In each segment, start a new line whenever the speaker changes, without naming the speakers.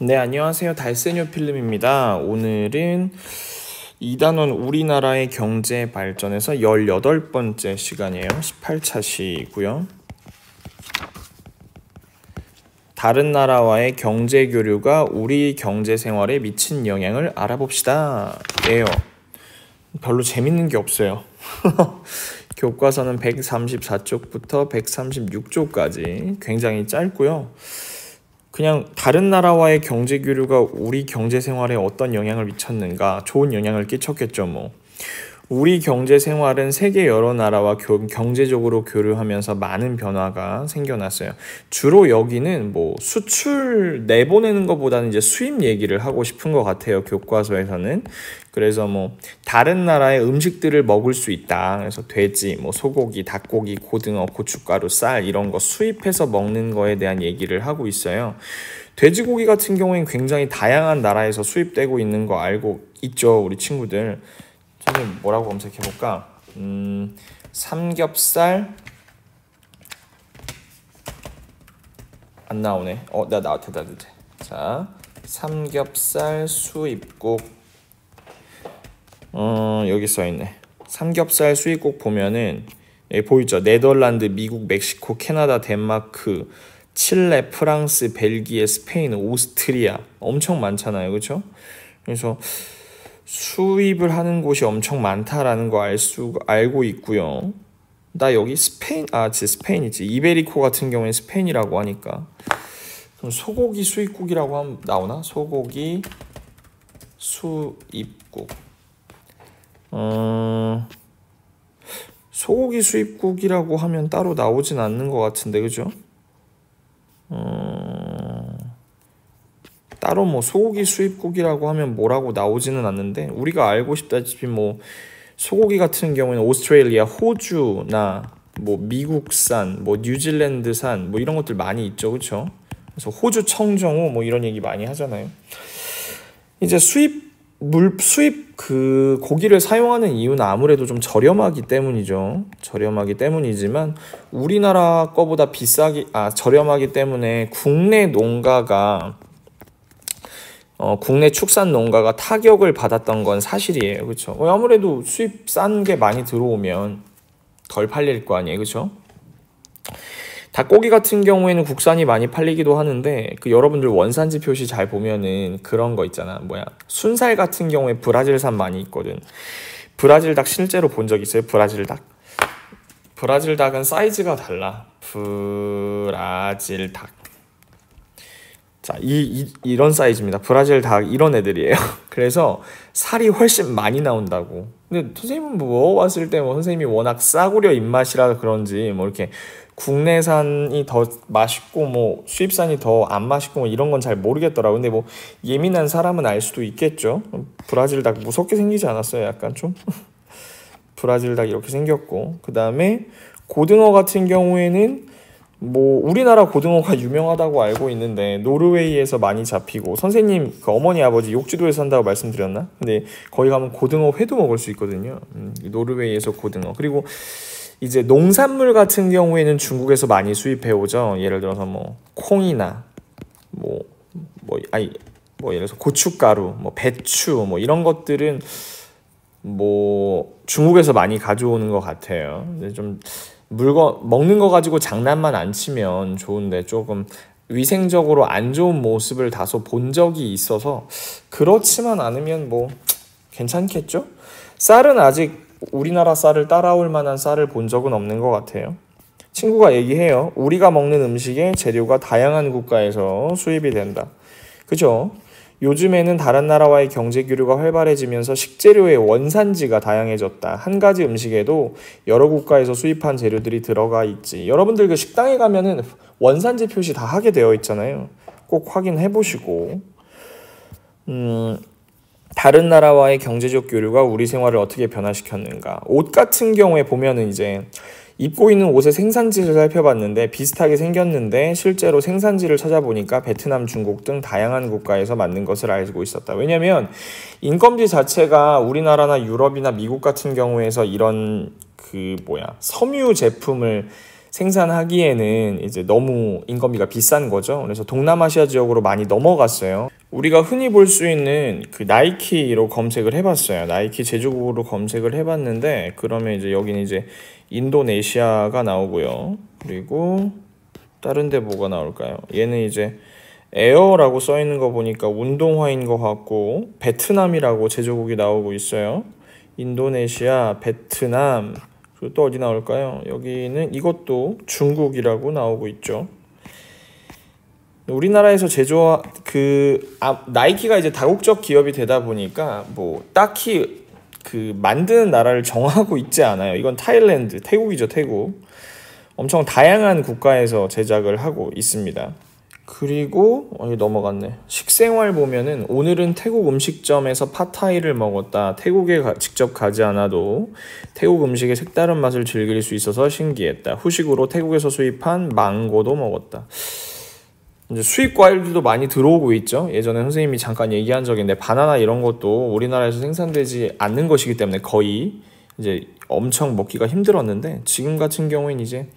네, 안녕하세요. 달세뇨 필름입니다. 오늘은 2단원 우리나라의 경제 발전에서 18번째 시간이에요. 18차시고요. 다른 나라와의 경제 교류가 우리 경제 생활에 미친 영향을 알아봅시다. 예요. 별로 재밌는 게 없어요. 교과서는 134쪽부터 136쪽까지 굉장히 짧고요. 그냥 다른 나라와의 경제 교류가 우리 경제 생활에 어떤 영향을 미쳤는가, 좋은 영향을 끼쳤겠죠. 뭐 우리 경제 생활은 세계 여러 나라와 경제적으로 교류하면서 많은 변화가 생겨났어요. 주로 여기는 뭐 수출 내보내는 것보다는 이제 수입 얘기를 하고 싶은 것 같아요, 교과서에서는. 그래서 뭐 다른 나라의 음식들을 먹을 수 있다. 그래서 돼지, 뭐 소고기, 닭고기, 고등어, 고춧가루, 쌀 이런 거 수입해서 먹는 거에 대한 얘기를 하고 있어요. 돼지고기 같은 경우에는 굉장히 다양한 나라에서 수입되고 있는 거 알고 있죠, 우리 친구들. 선생님 뭐라고 검색해볼까? 삼겹살 안 나오네. 나왔다. 자, 삼겹살 수입국. 여기 써있네. 삼겹살 수입국 보면은 여기 보이죠? 네덜란드, 미국, 멕시코, 캐나다, 덴마크, 칠레, 프랑스, 벨기에, 스페인, 오스트리아 엄청 많잖아요, 그렇죠? 그래서 수입을 하는 곳이 엄청 많다라는 거 알고 있고요. 나 여기 스페인이지. 이베리코 같은 경우에 스페인이라고 하니까. 그럼 소고기 수입국이라고 하면 나오나? 소고기 수입국. 소고기 수입국이라고 하면 따로 나오진 않는 것 같은데, 그죠? 따로 뭐 소고기 수입국이라고 하면 뭐라고 나오지는 않는데, 우리가 알고 싶다시피 뭐 소고기 같은 경우에는 오스트레일리아, 호주나 뭐 미국산, 뭐 뉴질랜드산 뭐 이런 것들 많이 있죠, 그렇죠? 그래서 호주 청정호 뭐 이런 얘기 많이 하잖아요. 이제 수입 그 고기를 사용하는 이유는 아무래도 좀 저렴하기 때문이죠. 저렴하기 때문이지만 우리나라 거보다 저렴하기 때문에 국내 축산 농가가 타격을 받았던 건 사실이에요. 그렇죠? 아무래도 수입 싼 게 많이 들어오면 덜 팔릴 거 아니에요. 그렇죠? 닭고기 같은 경우에는 국산이 많이 팔리기도 하는데, 여러분들 원산지 표시 잘 보면은 그런 거 있잖아. 순살 같은 경우에 브라질산 많이 있거든. 브라질 닭 실제로 본 적 있어요? 브라질 닭? 브라질 닭은 사이즈가 달라. 브라질 닭. 자, 이런 사이즈입니다. 브라질 닭 이런 애들이에요. 그래서 살이 훨씬 많이 나온다고. 근데 선생님은 먹어봤을 때 선생님이 워낙 싸구려 입맛이라 그런지 이렇게 국내산이 더 맛있고 수입산이 더 안 맛있고 이런 건 잘 모르겠더라고. 근데 예민한 사람은 알 수도 있겠죠. 브라질 닭 무섭게 생기지 않았어요? 약간 좀 브라질 닭 이렇게 생겼고, 그 다음에 고등어 같은 경우에는 우리나라 고등어가 유명하다고 알고 있는데 노르웨이에서 많이 잡히고, 선생님 어머니 아버지 욕지도에 산다고 말씀드렸나? 근데 거기 가면 고등어 회도 먹을 수 있거든요. 노르웨이에서 고등어. 그리고 이제 농산물 같은 경우에는 중국에서 많이 수입해 오죠. 예를 들어서 콩이나 예를 들어서 고춧가루, 배추 이런 것들은 중국에서 많이 가져오는 것 같아요. 근데 좀 먹는 거 가지고 장난만 안 치면 좋은데 조금 위생적으로 안 좋은 모습을 다소 본 적이 있어서, 그렇지만 않으면 괜찮겠죠? 쌀은 아직 우리나라 쌀을 따라올 만한 쌀을 본 적은 없는 것 같아요. 친구가 얘기해요. 우리가 먹는 음식의 재료가 다양한 국가에서 수입이 된다. 그죠? 요즘에는 다른 나라와의 경제 교류가 활발해지면서 식재료의 원산지가 다양해졌다. 한 가지 음식에도 여러 국가에서 수입한 재료들이 들어가 있지. 여러분들 식당에 가면은 원산지 표시 다 하게 되어 있잖아요. 꼭 확인해 보시고. 다른 나라와의 경제적 교류가 우리 생활을 어떻게 변화시켰는가. 옷 같은 경우에 보면은 이제 입고 있는 옷의 생산지를 살펴봤는데 비슷하게 생겼는데 실제로 생산지를 찾아보니까 베트남, 중국 등 다양한 국가에서 만든 것을 알고 있었다. 왜냐면 인건비 자체가 우리나라나 유럽이나 미국 같은 경우에서 이런 섬유 제품을 생산하기에는 이제 너무 인건비가 비싼 거죠. 그래서 동남아시아 지역으로 많이 넘어갔어요. 우리가 흔히 볼 수 있는 그 나이키로 검색을 해봤어요. 나이키 제조국으로 검색을 해봤는데 그러면 이제 여기는 이제 인도네시아가 나오고요. 그리고 다른 데 뭐가 나올까요? 얘는 이제 에어라고 써 있는 거 보니까 운동화인 것 같고 베트남이라고 제조국이 나오고 있어요. 인도네시아, 베트남, 그리고 또 어디 나올까요? 여기는 이것도 중국이라고 나오고 있죠. 우리나라에서 나이키가 이제 다국적 기업이 되다 보니까 뭐 딱히 그 만드는 나라를 정하고 있지 않아요. 이건 타일랜드, 태국이죠, 태국. 엄청 다양한 국가에서 제작을 하고 있습니다. 그리고 넘어갔네. 식생활 보면은 오늘은 태국 음식점에서 팟타이를 먹었다. 태국에 직접 가지 않아도 태국 음식의 색다른 맛을 즐길 수 있어서 신기했다. 후식으로 태국에서 수입한 망고도 먹었다. 이제 수입 과일들도 많이 들어오고 있죠. 예전에 선생님이 잠깐 얘기한 적이 있는데 바나나 이런 것도 우리나라에서 생산되지 않는 것이기 때문에 거의 이제 엄청 먹기가 힘들었는데 지금 같은 경우에는 이제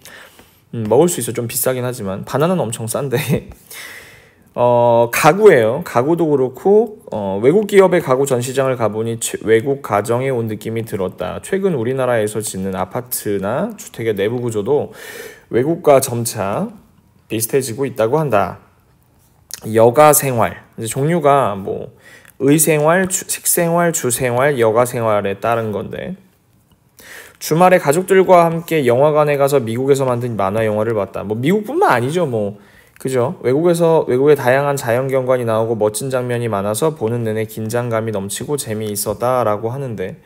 먹을 수 있어. 좀 비싸긴 하지만 바나나는 엄청 싼데 가구예요. 가구도 그렇고 외국 기업의 가구 전시장을 가보니 외국 가정에 온 느낌이 들었다. 최근 우리나라에서 짓는 아파트나 주택의 내부 구조도 외국과 점차 비슷해지고 있다고 한다. 여가 생활 이제 종류가 뭐 의생활, 식생활, 주생활, 여가 생활에 따른 건데 주말에 가족들과 함께 영화관에 가서 미국에서 만든 만화 영화를 봤다. 뭐 미국뿐만 아니죠, 뭐 그죠? 외국의 다양한 자연경관이 나오고 멋진 장면이 많아서 보는 내내 긴장감이 넘치고 재미있었다라고 하는데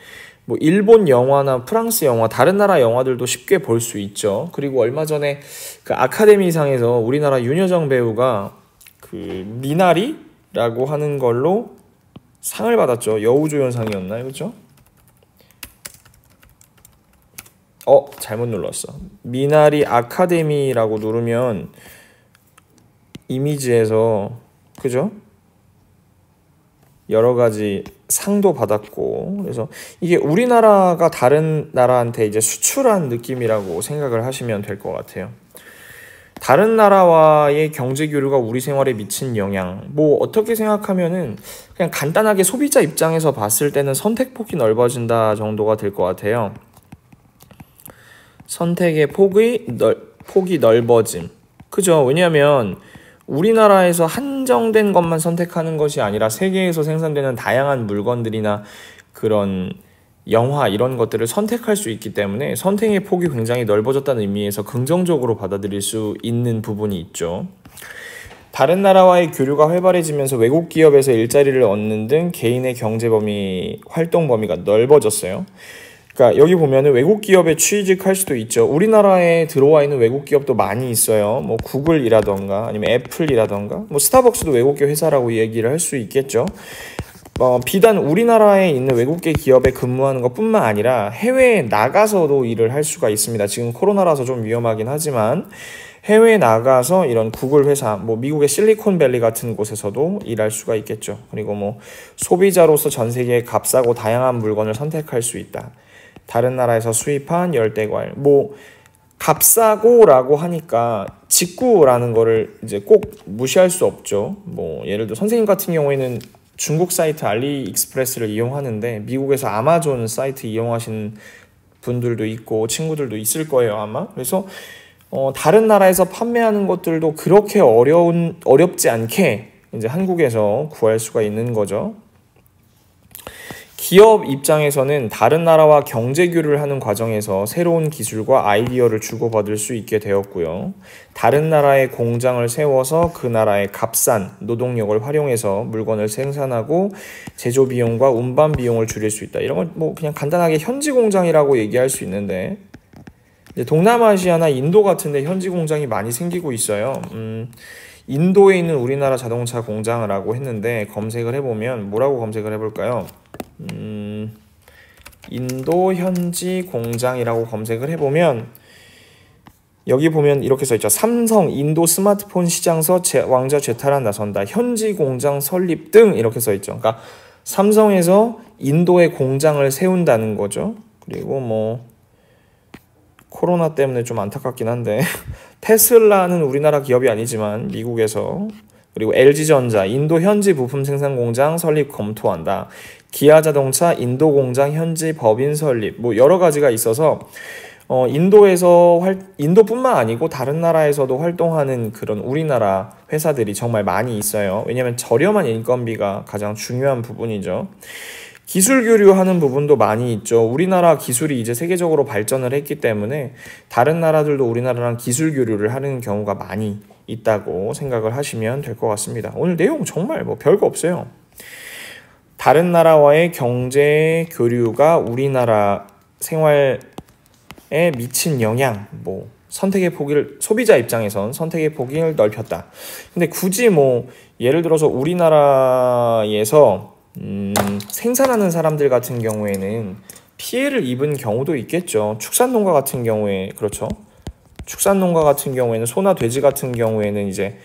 뭐 일본 영화나 프랑스 영화, 다른 나라 영화들도 쉽게 볼 수 있죠. 그리고 얼마 전에 그 아카데미상에서 우리나라 윤여정 배우가 그 미나리라고 하는 걸로 상을 받았죠. 여우조연상이었나요, 그렇죠? 잘못 눌렀어. 미나리 아카데미라고 누르면 이미지에서 그죠? 여러 가지 상도 받았고 그래서 이게 우리나라가 다른 나라한테 이제 수출한 느낌이라고 생각을 하시면 될 것 같아요. 다른 나라와의 경제 교류가 우리 생활에 미친 영향 뭐 어떻게 생각하면은 그냥 간단하게 소비자 입장에서 봤을 때는 선택폭이 넓어진다 정도가 될 것 같아요. 선택의 폭이 넓어짐. 그죠? 왜냐하면 우리나라에서 한정된 것만 선택하는 것이 아니라 세계에서 생산되는 다양한 물건들이나 그런 영화 이런 것들을 선택할 수 있기 때문에 선택의 폭이 굉장히 넓어졌다는 의미에서 긍정적으로 받아들일 수 있는 부분이 있죠. 다른 나라와의 교류가 활발해지면서 외국 기업에서 일자리를 얻는 등 개인의 경제 범위, 활동 범위가 넓어졌어요. 그러니까 여기 보면은 외국 기업에 취직할 수도 있죠. 우리나라에 들어와 있는 외국 기업도 많이 있어요. 뭐 구글이라던가 아니면 애플이라던가 뭐 스타벅스도 외국계 회사라고 얘기를 할 수 있겠죠. 비단 우리나라에 있는 외국계 기업에 근무하는 것뿐만 아니라 해외에 나가서도 일을 할 수가 있습니다. 지금 코로나라서 좀 위험하긴 하지만 해외에 나가서 이런 구글 회사, 뭐 미국의 실리콘밸리 같은 곳에서도 일할 수가 있겠죠. 그리고 뭐 소비자로서 전 세계에 값싸고 다양한 물건을 선택할 수 있다. 다른 나라에서 수입한 열대과일, 뭐 값싸고라고 하니까 직구라는 거를 이제 꼭 무시할 수 없죠. 뭐 예를 들어 선생님 같은 경우에는 중국 사이트 알리익스프레스를 이용하는데 미국에서 아마존 사이트 이용하시는 분들도 있고 친구들도 있을 거예요, 아마. 그래서 다른 나라에서 판매하는 것들도 그렇게 어렵지 않게 이제 한국에서 구할 수가 있는 거죠. 기업 입장에서는 다른 나라와 경제 교류를 하는 과정에서 새로운 기술과 아이디어를 주고받을 수 있게 되었고요. 다른 나라의 공장을 세워서 그 나라의 값싼 노동력을 활용해서 물건을 생산하고 제조 비용과 운반 비용을 줄일 수 있다. 이런 건 뭐 그냥 간단하게 현지 공장이라고 얘기할 수 있는데 이제 동남아시아나 인도 같은 데 현지 공장이 많이 생기고 있어요. 인도에 있는 우리나라 자동차 공장이라고 했는데 검색을 해보면 뭐라고 검색을 해볼까요? 인도 현지 공장이라고 검색을 해보면 여기 보면 이렇게 써있죠. 삼성 인도 스마트폰 시장서 왕자 죄탈한 나선다. 현지 공장 설립 등 이렇게 써있죠. 그러니까 삼성에서 인도에 공장을 세운다는 거죠. 그리고 뭐 코로나 때문에 좀 안타깝긴 한데 테슬라는 우리나라 기업이 아니지만 미국에서 그리고 LG전자 인도 현지 부품 생산 공장 설립 검토한다. 기아자동차 인도 공장 현지 법인 설립. 뭐 여러 가지가 있어서 인도뿐만 아니고 다른 나라에서도 활동하는 그런 우리나라 회사들이 정말 많이 있어요. 왜냐하면 저렴한 인건비가 가장 중요한 부분이죠. 기술 교류하는 부분도 많이 있죠. 우리나라 기술이 이제 세계적으로 발전을 했기 때문에 다른 나라들도 우리나라랑 기술 교류를 하는 경우가 많이 있다고 생각을 하시면 될 것 같습니다. 오늘 내용 정말 뭐 별거 없어요. 다른 나라와의 경제 교류가 우리나라 생활에 미친 영향, 뭐 선택의 폭을 소비자 입장에선 선택의 폭을 넓혔다. 근데 굳이 뭐 예를 들어서 우리나라에서 생산하는 사람들 같은 경우에는 피해를 입은 경우도 있겠죠. 축산농가 같은 경우에 그렇죠. 축산농가 같은 경우에는 소나 돼지 같은 경우에는 이제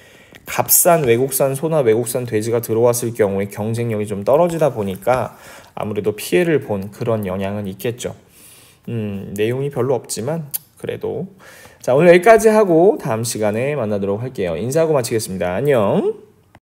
값싼 외국산 소나 외국산 돼지가 들어왔을 경우에 경쟁력이 좀 떨어지다 보니까 아무래도 피해를 본 그런 영향은 있겠죠. 내용이 별로 없지만 그래도 자, 오늘 여기까지 하고 다음 시간에 만나도록 할게요. 인사하고 마치겠습니다. 안녕.